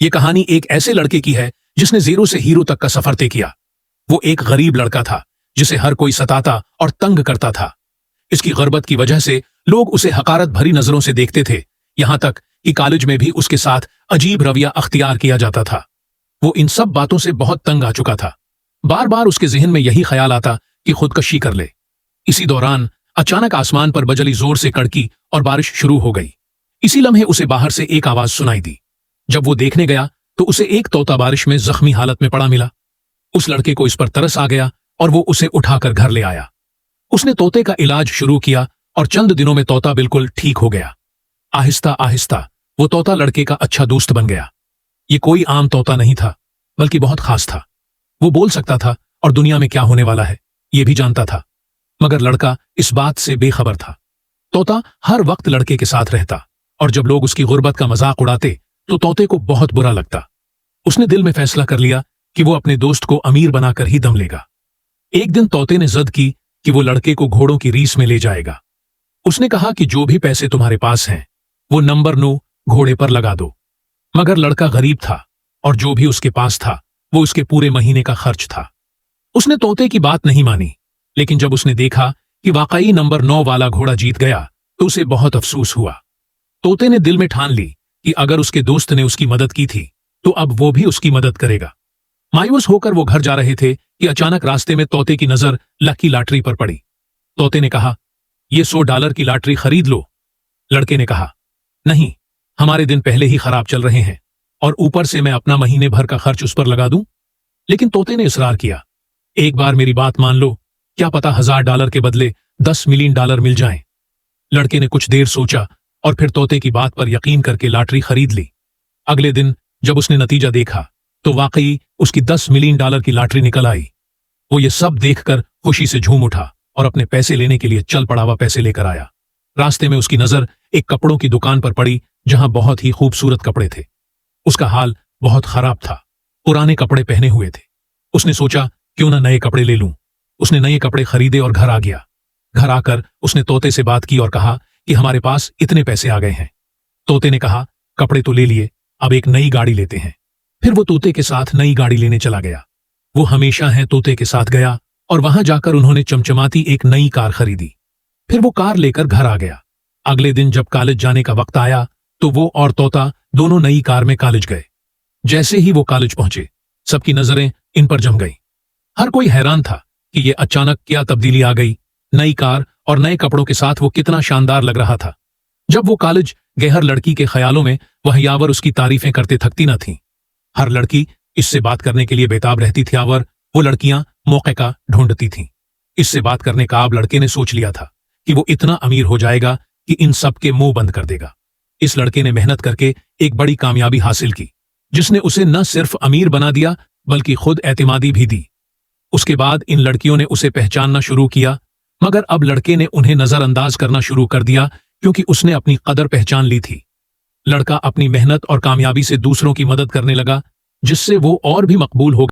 ये कहानी एक ऐसे लड़के की है जिसने जीरो से हीरो तक का सफर तय किया। वो एक गरीब लड़का था जिसे हर कोई सताता और तंग करता था। इसकी गुर्बत की वजह से लोग उसे हकारत भरी नजरों से देखते थे, यहां तक कि कॉलेज में भी उसके साथ अजीब रवैया अख्तियार किया जाता था। वो इन सब बातों से बहुत तंग आ चुका था। बार बार उसके जहन में यही ख्याल आता कि खुदकशी कर ले। इसी दौरान अचानक आसमान पर बजली जोर से कड़की और बारिश शुरू हो गई। इसी लम्हे उसे बाहर से एक आवाज सुनाई दी। जब वो देखने गया तो उसे एक तोता बारिश में जख्मी हालत में पड़ा मिला। उस लड़के को इस पर तरस आ गया और वो उसे उठाकर घर ले आया। उसने तोते का इलाज शुरू किया और चंद दिनों में तोता बिल्कुल ठीक हो गया। आहिस्ता आहिस्ता वो तोता लड़के का अच्छा दोस्त बन गया। ये कोई आम तोता नहीं था, बल्कि बहुत खास था। वो बोल सकता था और दुनिया में क्या होने वाला है ये भी जानता था, मगर लड़का इस बात से बेखबर था। तोता हर वक्त लड़के के साथ रहता और जब लोग उसकी गुर्बत का मजाक उड़ाते तो तोते को बहुत बुरा लगता। उसने दिल में फैसला कर लिया कि वो अपने दोस्त को अमीर बनाकर ही दम लेगा। एक दिन तोते ने जिद की कि वो लड़के को घोड़ों की रीस में ले जाएगा। उसने कहा कि जो भी पैसे तुम्हारे पास हैं वो नंबर 9 घोड़े पर लगा दो। मगर लड़का गरीब था और जो भी उसके पास था वो उसके पूरे महीने का खर्च था। उसने तोते की बात नहीं मानी, लेकिन जब उसने देखा कि वाकई नंबर 9 वाला घोड़ा जीत गया तो उसे बहुत अफसोस हुआ। तोते ने दिल में ठान ली कि अगर उसके दोस्त ने उसकी मदद की थी तो अब वो भी उसकी मदद करेगा। मायूस होकर वो घर जा रहे थे कि अचानक रास्ते में तोते की नजर लकी लॉटरी पर पड़ी। तोते ने कहा, ये $100 की लॉटरी खरीद लो। लड़के ने कहा, नहीं, हमारे दिन पहले ही खराब चल रहे हैं और ऊपर से मैं अपना महीने भर का खर्च उस पर लगा दूं। लेकिन तोते ने इसरार किया, एक बार मेरी बात मान लो, क्या पता $1000 के बदले $10 मिलियन मिल जाएं। लड़के ने कुछ देर सोचा और फिर तोते की बात पर यकीन करके लॉटरी खरीद ली। अगले दिन जब उसने नतीजा देखा तो वाकई उसकी $10 मिलियन की लॉटरी निकल आई। वो ये सब देखकर खुशी से झूम उठा और अपने पैसे लेने के लिए चल पड़ा हुआ पैसे लेकर आया। रास्ते में उसकी नजर एक कपड़ों की दुकान पर पड़ी जहां बहुत ही खूबसूरत कपड़े थे। उसका हाल बहुत खराब था, पुराने कपड़े पहने हुए थे। उसने सोचा क्यों ना नए कपड़े ले लूं। उसने नए कपड़े खरीदे और घर आ गया। घर आकर उसने तोते से बात की और कहा कि हमारे पास इतने पैसे आ गए हैं। तोते ने कहा, कपड़े तो ले लिए, अब एक नई गाड़ी लेते हैं। फिर वो तोते के साथ नई गाड़ी लेने चला गया। वो हमेशा है तोते के साथ गया और वहां जाकर उन्होंने चमचमाती एक नई कार खरीदी। फिर वो कार लेकर घर आ गया। अगले दिन जब कॉलेज जाने का वक्त आया तो वो और तोता दोनों नई कार में कॉलेज गए। जैसे ही वो कॉलेज पहुंचे सबकी नजरें इन पर जम गई। हर कोई हैरान था कि ये अचानक क्या तब्दीली आ गई। नई कार और नए कपड़ों के साथ वो कितना शानदार लग रहा था। जब वो कॉलेज गए हर लड़की के ख्यालों में वह यावर उसकी तारीफें करते थकती न थी। हर लड़की इससे बात करने के लिए बेताब रहती थी और वो लड़कियां मौके का ढूंढती थीं। इससे बात करने का अब लड़के ने सोच लिया था कि वो इतना अमीर हो जाएगा कि इन सब के मुंह बंद कर देगा। इस लड़के ने मेहनत करके एक बड़ी कामयाबी हासिल की जिसने उसे न सिर्फ अमीर बना दिया बल्कि खुद एतमादी भी दी। उसके बाद इन लड़कियों ने उसे पहचानना शुरू किया, मगर अब लड़के ने उन्हें नजरअंदाज करना शुरू कर दिया क्योंकि उसने अपनी कदर पहचान ली थी। लड़का अपनी मेहनत और कामयाबी से दूसरों की मदद करने लगा, जिससे वो और भी मकबूल हो